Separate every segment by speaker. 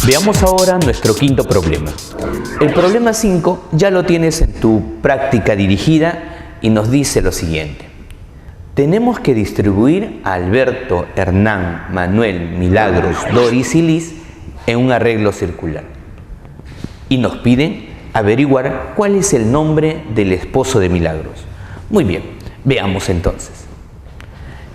Speaker 1: Veamos ahora nuestro quinto problema. El problema 5 ya lo tienes en tu práctica dirigida y nos dice lo siguiente. Tenemos que distribuir a Alberto, Hernán, Manuel, Milagros, Doris y Liz en un arreglo circular. Y nos piden averiguar cuál es el nombre del esposo de Milagros. Muy bien, veamos entonces.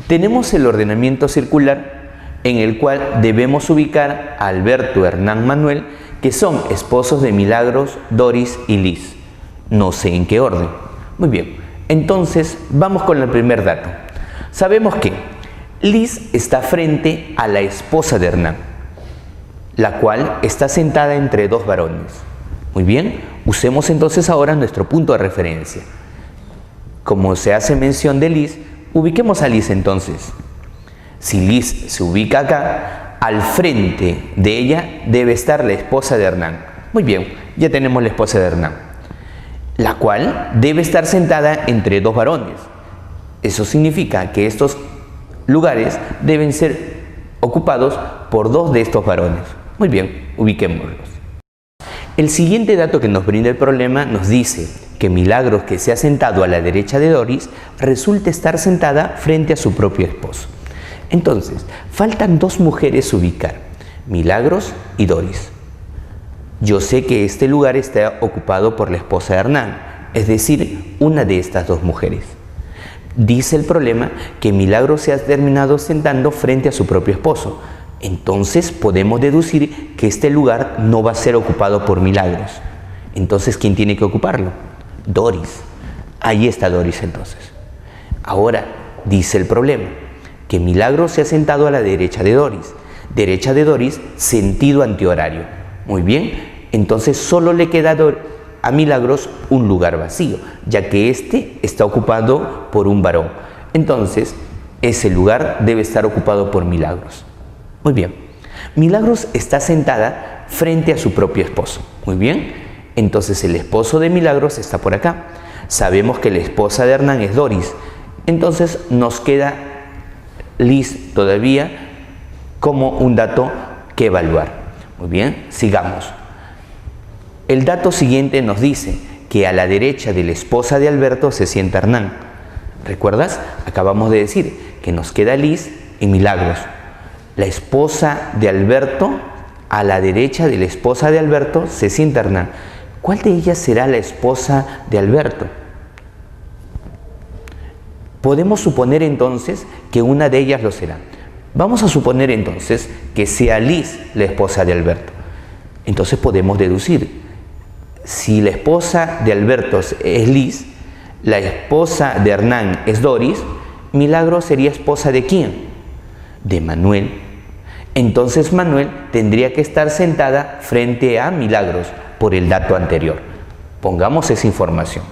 Speaker 1: Tenemos el ordenamiento circular en el cual debemos ubicar a Alberto, Hernán, Manuel, que son esposos de Milagros, Doris y Liz. No sé en qué orden. Muy bien, entonces vamos con el primer dato. Sabemos que Liz está frente a la esposa de Hernán, la cual está sentada entre dos varones. Muy bien, usemos entonces ahora nuestro punto de referencia. Como se hace mención de Liz, ubiquemos a Liz entonces. Si Liz se ubica acá, al frente de ella debe estar la esposa de Hernán. Muy bien, ya tenemos la esposa de Hernán, la cual debe estar sentada entre dos varones. Eso significa que estos lugares deben ser ocupados por dos de estos varones. Muy bien, ubiquémoslos. El siguiente dato que nos brinda el problema nos dice que Milagros, que se ha sentado a la derecha de Doris, resulta estar sentada frente a su propio esposo. Entonces, faltan dos mujeres ubicar, Milagros y Doris. Yo sé que este lugar está ocupado por la esposa de Hernán, es decir, una de estas dos mujeres. Dice el problema que Milagros se ha terminado sentando frente a su propio esposo. Entonces podemos deducir que este lugar no va a ser ocupado por Milagros. Entonces, ¿quién tiene que ocuparlo? Doris. Ahí está Doris entonces. Ahora, dice el problema que Milagros se ha sentado a la derecha de Doris, sentido antihorario. Muy bien, entonces solo le queda a Milagros un lugar vacío, ya que este está ocupado por un varón. Entonces, ese lugar debe estar ocupado por Milagros. Muy bien, Milagros está sentada frente a su propio esposo. Muy bien, entonces el esposo de Milagros está por acá. Sabemos que la esposa de Hernán es Doris, entonces nos queda Liz todavía como un dato que evaluar. Muy bien, sigamos. El dato siguiente nos dice que a la derecha de la esposa de Alberto se sienta Hernán. ¿Recuerdas? Acabamos de decir que nos queda Liz y Milagros. La esposa de Alberto, a la derecha de la esposa de Alberto se sienta Hernán. ¿Cuál de ellas será la esposa de Alberto? Podemos suponer entonces que una de ellas lo será. Vamos a suponer entonces que sea Liz la esposa de Alberto. Entonces podemos deducir, si la esposa de Alberto es Liz, la esposa de Hernán es Doris, Milagros sería esposa ¿de quién? De Manuel. Entonces Manuel tendría que estar sentada frente a Milagros por el dato anterior. Pongamos esa información.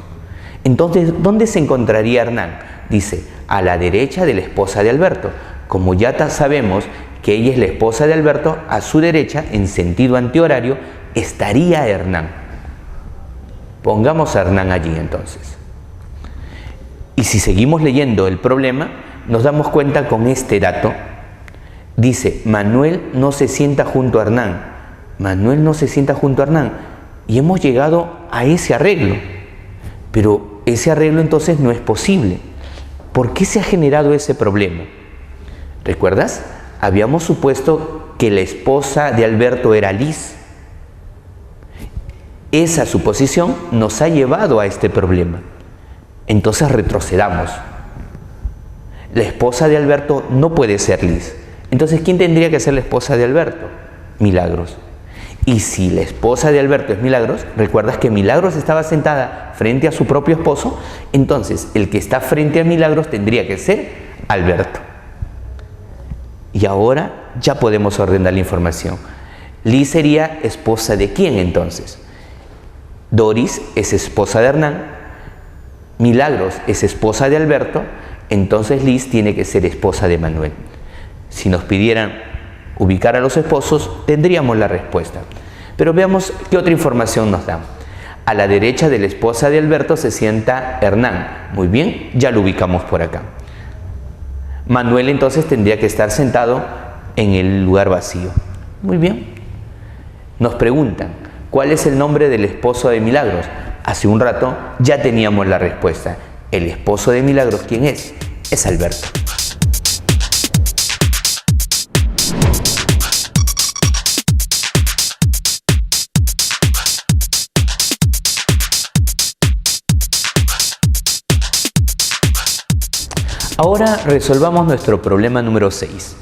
Speaker 1: Entonces, ¿dónde se encontraría Hernán? Dice, a la derecha de la esposa de Alberto. Como ya sabemos que ella es la esposa de Alberto, a su derecha, en sentido antihorario, estaría Hernán. Pongamos a Hernán allí entonces. Y si seguimos leyendo el problema, nos damos cuenta con este dato. Dice, Manuel no se sienta junto a Hernán. Manuel no se sienta junto a Hernán. Y hemos llegado a ese arreglo. Pero ese arreglo entonces no es posible. ¿Por qué se ha generado ese problema? ¿Recuerdas? Habíamos supuesto que la esposa de Alberto era Liz. Esa suposición nos ha llevado a este problema. Entonces retrocedamos. La esposa de Alberto no puede ser Liz. Entonces, ¿quién tendría que ser la esposa de Alberto? Milagros. Y si la esposa de Alberto es Milagros, ¿recuerdas que Milagros estaba sentada frente a su propio esposo? Entonces, el que está frente a Milagros tendría que ser Alberto. Y ahora ya podemos ordenar la información. Liz sería esposa ¿de quién entonces? Doris es esposa de Hernán, Milagros es esposa de Alberto, entonces Liz tiene que ser esposa de Manuel. Si nos pidieran ubicar a los esposos, tendríamos la respuesta. Pero veamos qué otra información nos da. A la derecha de la esposa de Alberto se sienta Hernán. Muy bien, ya lo ubicamos por acá. Manuel entonces tendría que estar sentado en el lugar vacío. Muy bien. Nos preguntan, ¿cuál es el nombre del esposo de Milagros? Hace un rato ya teníamos la respuesta. El esposo de Milagros, ¿quién es? Es Alberto. Ahora resolvamos nuestro problema número 6.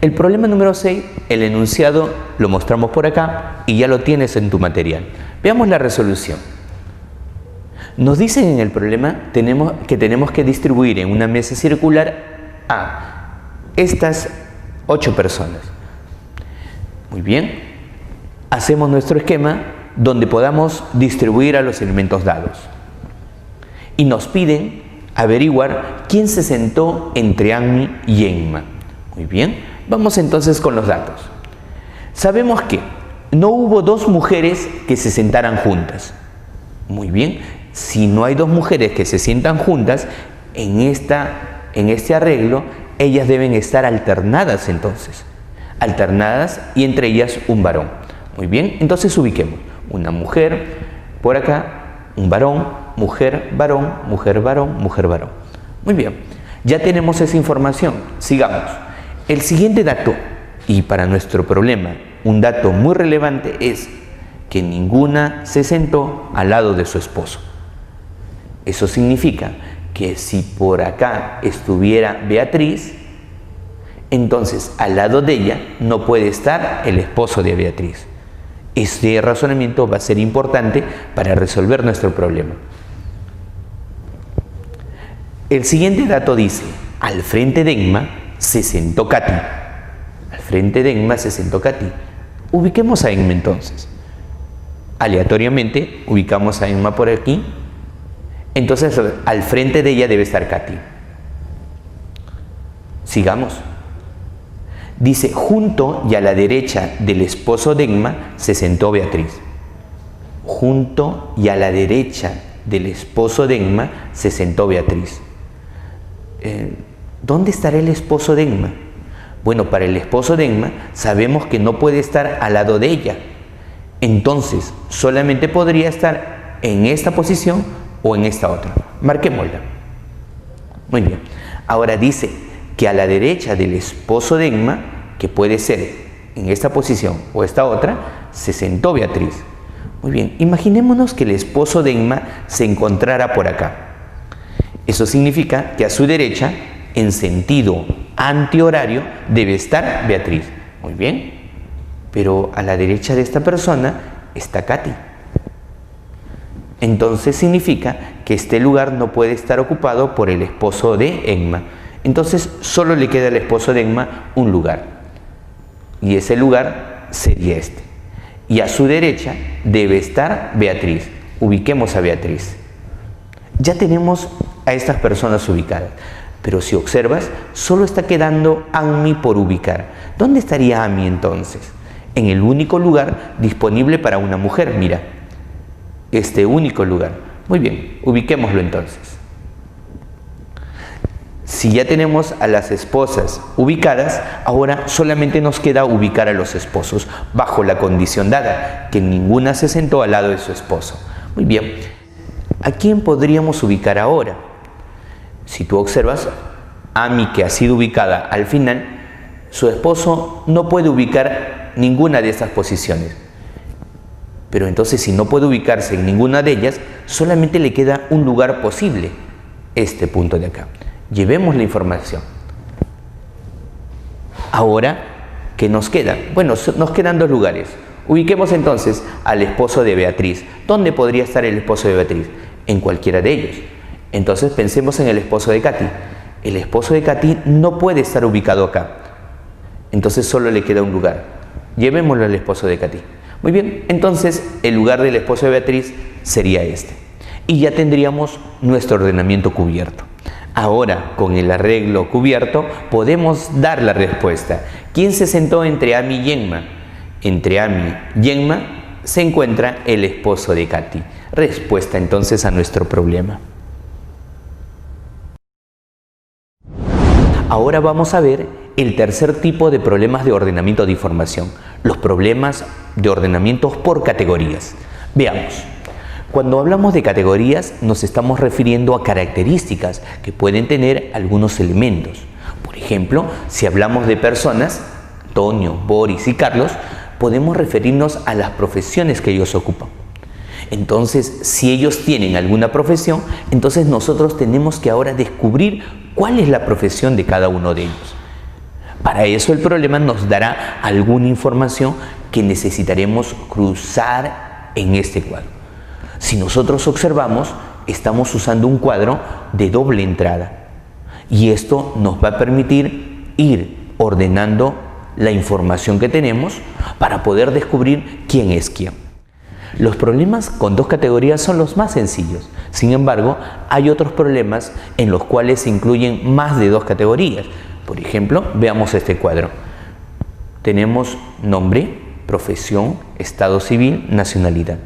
Speaker 1: El problema número 6, el enunciado lo mostramos por acá y ya lo tienes en tu material. Veamos la resolución. Nos dicen en el problema que tenemos que distribuir en una mesa circular a estas 8 personas. Muy bien. Hacemos nuestro esquema donde podamos distribuir a los elementos dados. Y nos piden averiguar quién se sentó entre Anmi y Emma. Muy bien, vamos entonces con los datos. Sabemos que no hubo dos mujeres que se sentaran juntas. Muy bien, si no hay dos mujeres que se sientan juntas, en este arreglo, ellas deben estar alternadas entonces. Alternadas y entre ellas un varón. Muy bien, entonces ubiquemos una mujer por acá, un varón, mujer, varón, mujer, varón, mujer, varón. Muy bien, ya tenemos esa información. Sigamos. El siguiente dato, y para nuestro problema, un dato muy relevante es que ninguna se sentó al lado de su esposo. Eso significa que si por acá estuviera Beatriz, entonces al lado de ella no puede estar el esposo de Beatriz. Este razonamiento va a ser importante para resolver nuestro problema. El siguiente dato dice, al frente de Emma se sentó Katy. Al frente de Emma se sentó Katy. Ubiquemos a Emma entonces. Aleatoriamente ubicamos a Emma por aquí. Entonces al frente de ella debe estar Katy. Sigamos. Dice, junto y a la derecha del esposo de Emma se sentó Beatriz. Junto y a la derecha del esposo de Emma se sentó Beatriz. ¿Dónde estará el esposo de Emma? Bueno, para el esposo de Emma sabemos que no puede estar al lado de ella. Entonces, solamente podría estar en esta posición o en esta otra. Marquémosla. Muy bien. Ahora dice que a la derecha del esposo de Emma, que puede ser en esta posición o esta otra, se sentó Beatriz. Muy bien, imaginémonos que el esposo de Emma se encontrara por acá. Eso significa que a su derecha, en sentido antihorario, debe estar Beatriz. Muy bien, pero a la derecha de esta persona está Katy. Entonces significa que este lugar no puede estar ocupado por el esposo de Emma. Entonces solo le queda al esposo de Emma un lugar. Y ese lugar sería este. Y a su derecha debe estar Beatriz. Ubiquemos a Beatriz. Ya tenemos a estas personas ubicadas. Pero si observas, solo está quedando Anmi por ubicar. ¿Dónde estaría Anmi entonces? En el único lugar disponible para una mujer, mira. Este único lugar. Muy bien, ubiquémoslo entonces. Si ya tenemos a las esposas ubicadas, ahora solamente nos queda ubicar a los esposos bajo la condición dada, que ninguna se sentó al lado de su esposo. Muy bien, ¿a quién podríamos ubicar ahora? Si tú observas, Anmi, que ha sido ubicada al final, su esposo no puede ubicar ninguna de estas posiciones. Pero entonces, si no puede ubicarse en ninguna de ellas, solamente le queda un lugar posible, este punto de acá. Llevemos la información. Ahora, ¿qué nos queda? Bueno, nos quedan dos lugares. Ubiquemos entonces al esposo de Beatriz. ¿Dónde podría estar el esposo de Beatriz? En cualquiera de ellos. Entonces pensemos en el esposo de Katy. El esposo de Katy no puede estar ubicado acá. Entonces solo le queda un lugar. Llevémoslo al esposo de Katy. Muy bien, entonces el lugar del esposo de Beatriz sería este. Y ya tendríamos nuestro ordenamiento cubierto. Ahora, con el arreglo cubierto, podemos dar la respuesta. ¿Quién se sentó entre Anmi y Emma? Entre Anmi y Emma se encuentra el esposo de Katy. Respuesta entonces a nuestro problema. Ahora vamos a ver el tercer tipo de problemas de ordenamiento de información, los problemas de ordenamientos por categorías. Veamos. Cuando hablamos de categorías nos estamos refiriendo a características que pueden tener algunos elementos. Por ejemplo, si hablamos de personas, Antonio, Boris y Carlos, podemos referirnos a las profesiones que ellos ocupan. Entonces, si ellos tienen alguna profesión, entonces nosotros tenemos que ahora descubrir cuál es la profesión de cada uno de ellos. Para eso el problema nos dará alguna información que necesitaremos cruzar en este cuadro. Si nosotros observamos, estamos usando un cuadro de doble entrada y esto nos va a permitir ir ordenando la información que tenemos para poder descubrir quién es quién. Los problemas con dos categorías son los más sencillos. Sin embargo, hay otros problemas en los cuales se incluyen más de dos categorías. Por ejemplo, veamos este cuadro. Tenemos nombre, profesión, estado civil, nacionalidad.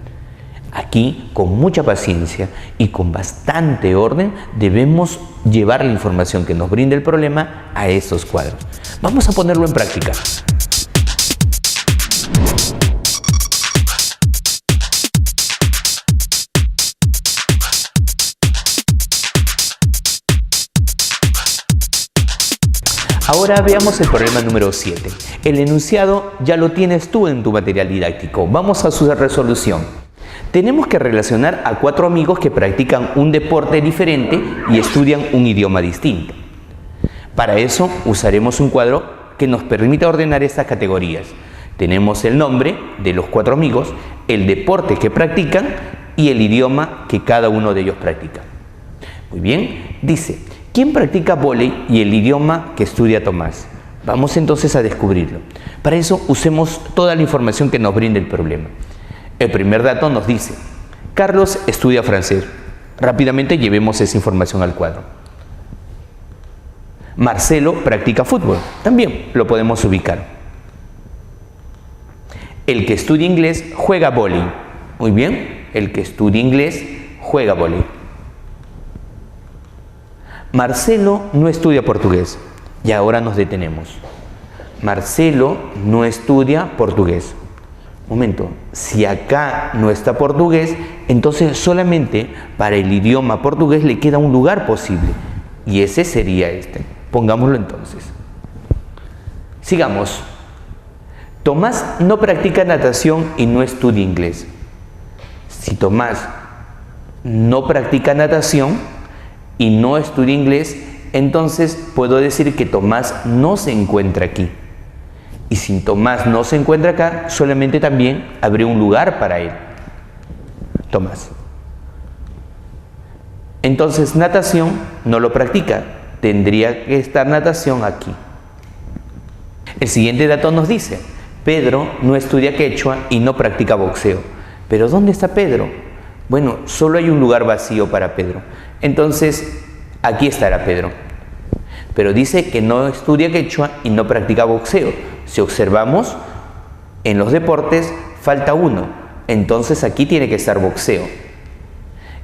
Speaker 1: Aquí, con mucha paciencia y con bastante orden, debemos llevar la información que nos brinda el problema a estos cuadros. Vamos a ponerlo en práctica. Ahora veamos el problema número 7. El enunciado ya lo tienes tú en tu material didáctico. Vamos a su resolución. Tenemos que relacionar a 4 amigos que practican un deporte diferente y estudian un idioma distinto. Para eso usaremos un cuadro que nos permita ordenar estas categorías. Tenemos el nombre de los 4 amigos, el deporte que practican y el idioma que cada uno de ellos practica. Muy bien, dice, ¿quién practica vóley y el idioma que estudia Tomás? Vamos entonces a descubrirlo. Para eso usemos toda la información que nos brinda el problema. El primer dato nos dice, Carlos estudia francés. Rápidamente llevemos esa información al cuadro. Marcelo practica fútbol. También lo podemos ubicar. El que estudia inglés juega vóley. Muy bien, el que estudia inglés juega vóley. Marcelo no estudia portugués. Y ahora nos detenemos. Marcelo no estudia portugués. Momento, si acá no está portugués, entonces solamente para el idioma portugués le queda un lugar posible. Y ese sería este. Pongámoslo entonces. Sigamos. Tomás no practica natación y no estudia inglés. Si Tomás no practica natación y no estudia inglés, entonces puedo decir que Tomás no se encuentra aquí. Y si Tomás no se encuentra acá, solamente también habría un lugar para él. Tomás. Entonces natación no lo practica. Tendría que estar natación aquí. El siguiente dato nos dice, Pedro no estudia quechua y no practica boxeo. ¿Pero dónde está Pedro? Bueno, solo hay un lugar vacío para Pedro. Entonces, aquí estará Pedro. Pero dice que no estudia quechua y no practica boxeo. Si observamos, en los deportes falta uno. Entonces aquí tiene que estar boxeo.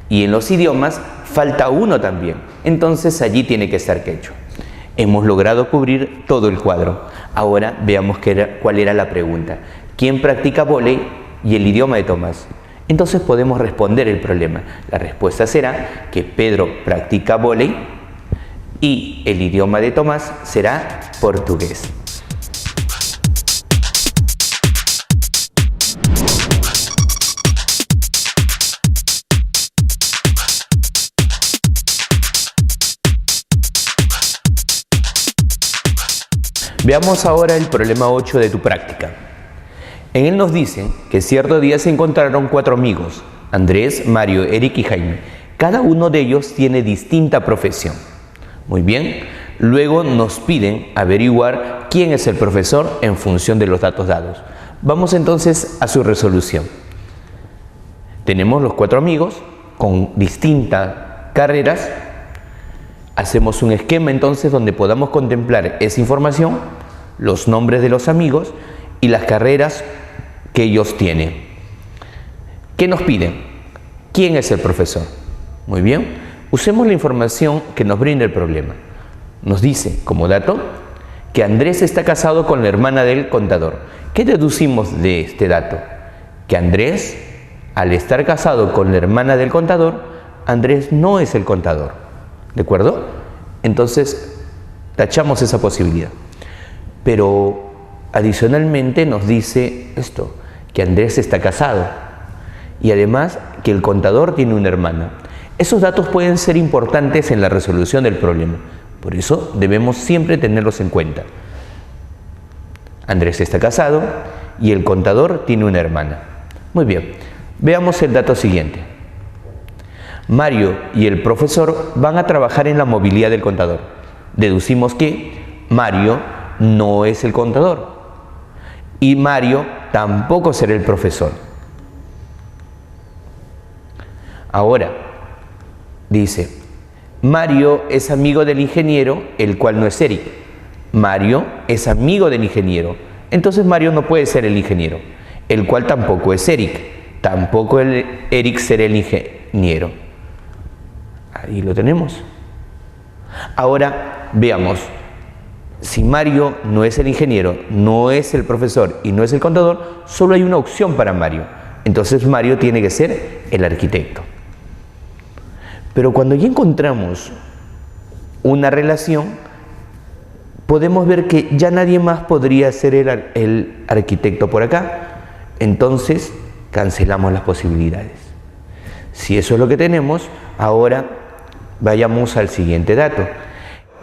Speaker 1: Y en los idiomas falta uno también. Entonces allí tiene que estar quechua. Hemos logrado cubrir todo el cuadro. Ahora veamos cuál era la pregunta. ¿Quién practica vóley y el idioma de Tomás? Entonces podemos responder el problema. La respuesta será que Pedro practica vóley y el idioma de Tomás será portugués. Veamos ahora el problema 8 de tu práctica. En él nos dicen que cierto día se encontraron 4 amigos, Andrés, Mario, Eric y Jaime. Cada uno de ellos tiene distinta profesión. Muy bien, luego nos piden averiguar quién es el profesor en función de los datos dados. Vamos entonces a su resolución. Tenemos los 4 amigos con distintas carreras. Hacemos un esquema entonces donde podamos contemplar esa información, los nombres de los amigos y las carreras que ellos tienen. ¿Qué nos piden? ¿Quién es el profesor? Muy bien, usemos la información que nos brinda el problema. Nos dice como dato que Andrés está casado con la hermana del contador. ¿Qué deducimos de este dato? Que Andrés, al estar casado con la hermana del contador, Andrés no es el contador. ¿De acuerdo? Entonces, tachamos esa posibilidad. Pero adicionalmente nos dice esto, que Andrés está casado y además que el contador tiene una hermana. Esos datos pueden ser importantes en la resolución del problema. Por eso debemos siempre tenerlos en cuenta. Andrés está casado y el contador tiene una hermana. Muy bien, veamos el dato siguiente. Mario y el profesor van a trabajar en la movilidad del contador. Deducimos que Mario no es el contador y Mario tampoco será el profesor. Ahora, dice, Mario es amigo del ingeniero, el cual no es Eric. Mario es amigo del ingeniero, entonces Mario no puede ser el ingeniero, el cual tampoco es Eric. Tampoco Eric será el ingeniero. Ahí lo tenemos. Ahora veamos, si Mario no es el ingeniero, no es el profesor y no es el contador, solo hay una opción para Mario. Entonces Mario tiene que ser el arquitecto. Pero cuando ya encontramos una relación, podemos ver que ya nadie más podría ser el arquitecto por acá. Entonces cancelamos las posibilidades. Si eso es lo que tenemos, ahora vayamos al siguiente dato.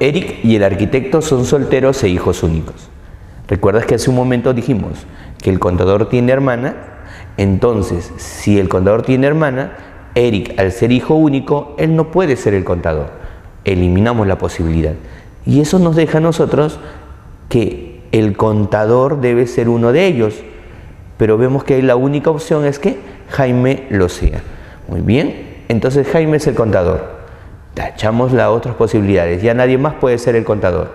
Speaker 1: Eric y el arquitecto son solteros e hijos únicos. ¿Recuerdas que hace un momento dijimos que el contador tiene hermana? Entonces, si el contador tiene hermana, Eric, al ser hijo único, él no puede ser el contador. Eliminamos la posibilidad. Y eso nos deja a nosotros que el contador debe ser uno de ellos. Pero vemos que la única opción es que Jaime lo sea. Muy bien, entonces Jaime es el contador. Tachamos las otras posibilidades, ya nadie más puede ser el contador.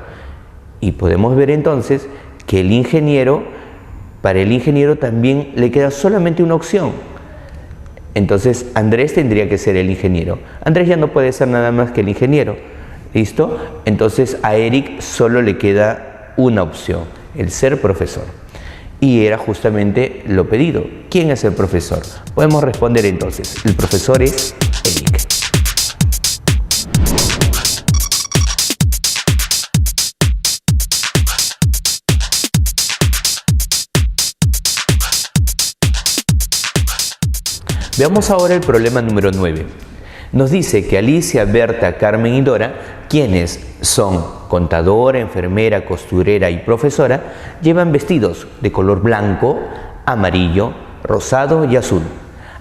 Speaker 1: Y podemos ver entonces que el ingeniero, para el ingeniero también le queda solamente una opción. Entonces Andrés tendría que ser el ingeniero. Andrés ya no puede ser nada más que el ingeniero. ¿Listo? Entonces a Eric solo le queda una opción, el ser profesor. Y era justamente lo pedido. ¿Quién es el profesor? Podemos responder entonces, el profesor es Eric. Veamos ahora el problema número 9. Nos dice que Alicia, Berta, Carmen y Dora, quienes son contadora, enfermera, costurera y profesora, llevan vestidos de color blanco, amarillo, rosado y azul.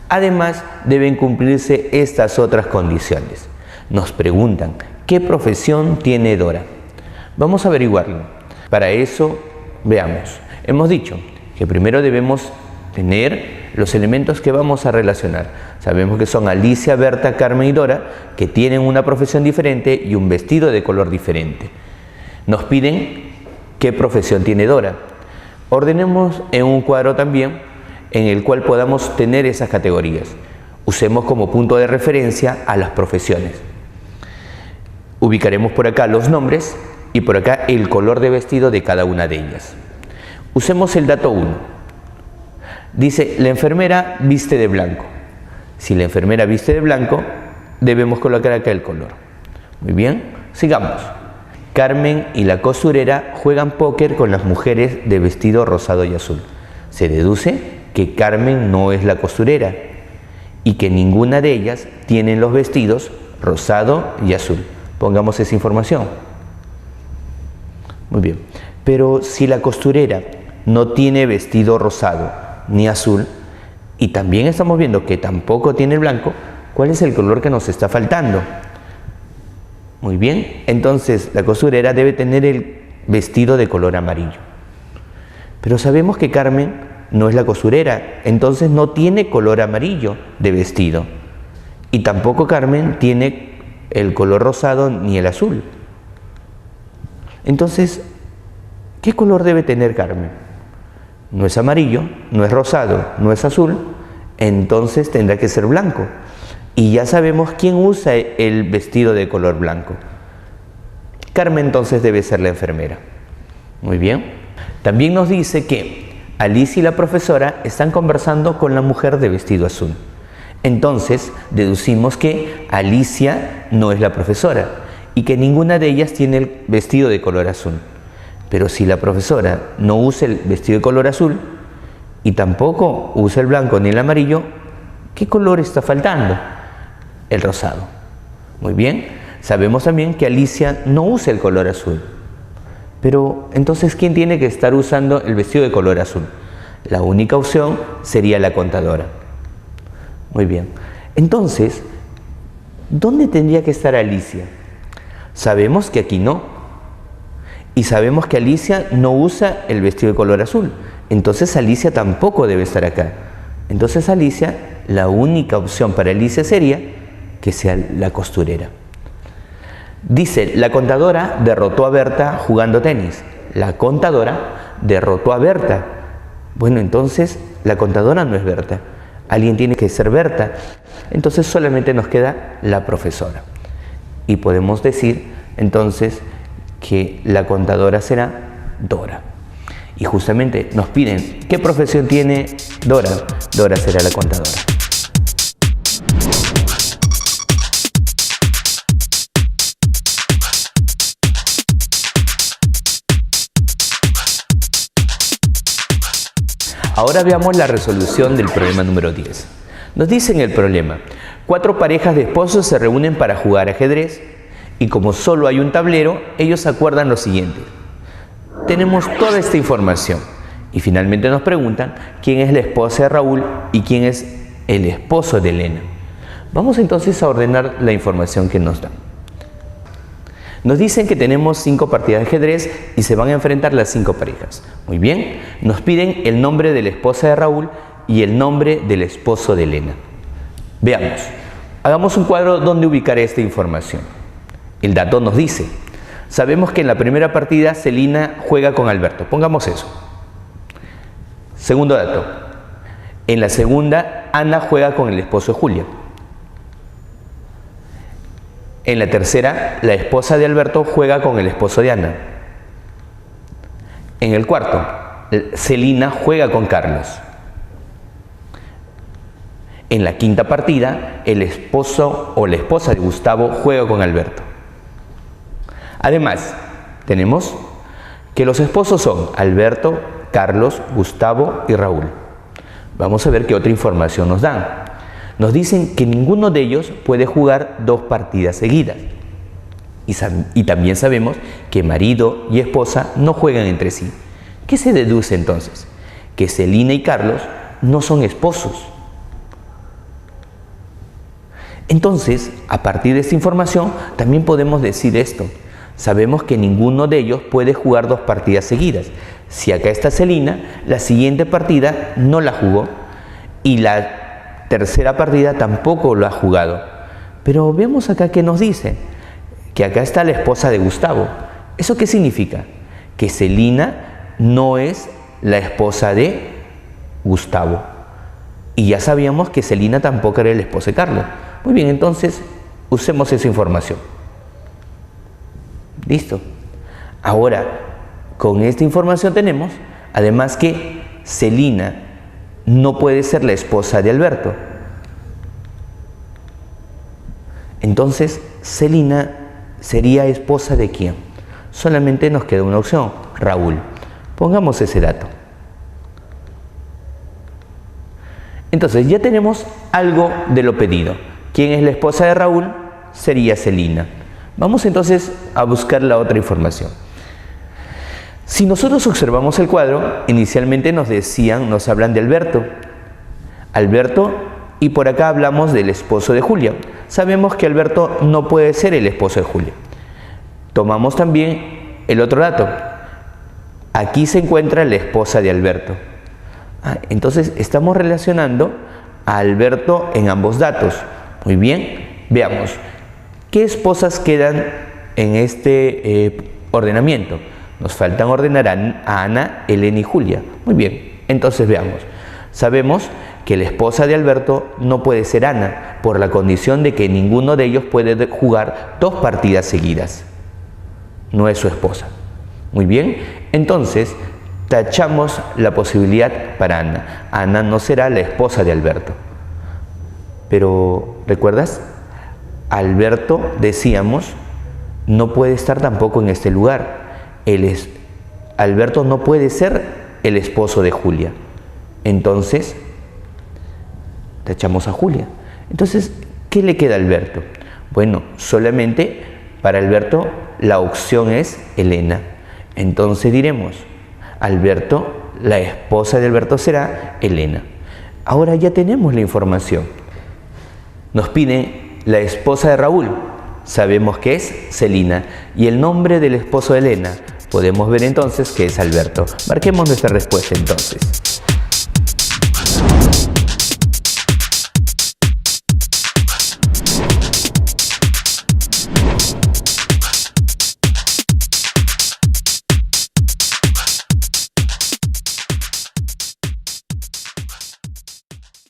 Speaker 1: Además, deben cumplirse estas otras condiciones. Nos preguntan, ¿qué profesión tiene Dora? Vamos a averiguarlo. Para eso, veamos. Hemos dicho que primero debemos tener los elementos que vamos a relacionar. Sabemos que son Alicia, Berta, Carmen y Dora, que tienen una profesión diferente y un vestido de color diferente. Nos piden qué profesión tiene Dora. Ordenemos en un cuadro también en el cual podamos tener esas categorías. Usemos como punto de referencia a las profesiones. Ubicaremos por acá los nombres y por acá el color de vestido de cada una de ellas. Usemos el dato 1. Dice, la enfermera viste de blanco. Si la enfermera viste de blanco, debemos colocar acá el color. Muy bien, sigamos. Carmen y la costurera juegan póker con las mujeres de vestido rosado y azul. Se deduce que Carmen no es la costurera y que ninguna de ellas tiene los vestidos rosado y azul. Pongamos esa información. Muy bien, pero si la costurera no tiene vestido rosado ni azul, y también estamos viendo que tampoco tiene el blanco, ¿cuál es el color que nos está faltando? Muy bien, entonces la costurera debe tener el vestido de color amarillo. Pero sabemos que Carmen no es la costurera, entonces no tiene color amarillo de vestido. Y tampoco Carmen tiene el color rosado ni el azul. Entonces, ¿qué color debe tener Carmen? No es amarillo, no es rosado, no es azul, entonces tendrá que ser blanco. Y ya sabemos quién usa el vestido de color blanco. Carmen entonces debe ser la enfermera. Muy bien. También nos dice que Alicia y la profesora están conversando con la mujer de vestido azul. Entonces, deducimos que Alicia no es la profesora y que ninguna de ellas tiene el vestido de color azul. Pero si la profesora no usa el vestido de color azul y tampoco usa el blanco ni el amarillo, ¿qué color está faltando? El rosado. Muy bien. Sabemos también que Alicia no usa el color azul. Pero entonces, ¿quién tiene que estar usando el vestido de color azul? La única opción sería la contadora. Muy bien. Entonces, ¿dónde tendría que estar Alicia? Sabemos que aquí no. Y sabemos que Alicia no usa el vestido de color azul. Entonces Alicia tampoco debe estar acá. Entonces Alicia, la única opción para Alicia sería que sea la costurera. Dice, la contadora derrotó a Berta jugando tenis. La contadora derrotó a Berta. Bueno, entonces la contadora no es Berta. Alguien tiene que ser Berta. Entonces solamente nos queda la profesora. Y podemos decir entonces que la contadora será Dora. Y justamente nos piden, ¿qué profesión tiene Dora? Dora será la contadora. Ahora veamos la resolución del problema número 10. Nos dice en el problema, 4 parejas de esposos se reúnen para jugar ajedrez y como solo hay un tablero, ellos acuerdan lo siguiente. Tenemos toda esta información y finalmente nos preguntan quién es la esposa de Raúl y quién es el esposo de Elena. Vamos entonces a ordenar la información que nos dan. Nos dicen que tenemos 5 partidas de ajedrez y se van a enfrentar las 5 parejas. Muy bien, nos piden el nombre de la esposa de Raúl y el nombre del esposo de Elena. Veamos, hagamos un cuadro donde ubicar esta información. El dato nos dice, sabemos que en la primera partida Celina juega con Alberto, pongamos eso. Segundo dato, en la segunda Ana juega con el esposo de Julia. En la tercera, la esposa de Alberto juega con el esposo de Ana. En el cuarto, Celina juega con Carlos. En la quinta partida, el esposo o la esposa de Gustavo juega con Alberto. Además, tenemos que los esposos son Alberto, Carlos, Gustavo y Raúl. Vamos a ver qué otra información nos dan. Nos dicen que ninguno de ellos puede jugar 2 partidas seguidas. Y también sabemos que marido y esposa no juegan entre sí. ¿Qué se deduce entonces? Que Celina y Carlos no son esposos. Entonces, a partir de esta información, también podemos decir esto. Sabemos que ninguno de ellos puede jugar 2 partidas seguidas. Si acá está Celina, la siguiente partida no la jugó y la tercera partida tampoco lo ha jugado. Pero veamos acá qué nos dice. Que acá está la esposa de Gustavo. ¿Eso qué significa? Que Celina no es la esposa de Gustavo. Y ya sabíamos que Celina tampoco era el esposo de Carlos. Muy bien, entonces usemos esa información. Listo. Ahora, con esta información tenemos, además que Celina no puede ser la esposa de Alberto. Entonces, Celina sería esposa de ¿quién? Solamente nos queda una opción, Raúl. Pongamos ese dato. Entonces, ya tenemos algo de lo pedido. ¿Quién es la esposa de Raúl? Sería Celina. Vamos entonces a buscar la otra información. Si nosotros observamos el cuadro, inicialmente nos hablan de Alberto. Alberto, y por acá hablamos del esposo de Julia. Sabemos que Alberto no puede ser el esposo de Julia. Tomamos también el otro dato. Aquí se encuentra la esposa de Alberto. Entonces estamos relacionando a Alberto en ambos datos. Muy bien, veamos. ¿Qué esposas quedan en este ordenamiento? Nos faltan ordenar a Ana, Elena y Julia. Muy bien, entonces veamos. Sabemos que la esposa de Alberto no puede ser Ana, por la condición de que ninguno de ellos puede jugar 2 partidas seguidas. No es su esposa. Muy bien, entonces tachamos la posibilidad para Ana. Ana no será la esposa de Alberto. Pero, ¿recuerdas? Alberto, decíamos, no puede estar tampoco en este lugar. Alberto no puede ser el esposo de Julia. Entonces, tachamos a Julia. Entonces, ¿qué le queda a Alberto? Bueno, solamente para Alberto la opción es Elena. Entonces diremos, Alberto, la esposa de Alberto será Elena. Ahora ya tenemos la información. Nos pide la esposa de Raúl. Sabemos que es Celina. Y el nombre del esposo de Elena, podemos ver entonces que es Alberto. Marquemos nuestra respuesta entonces.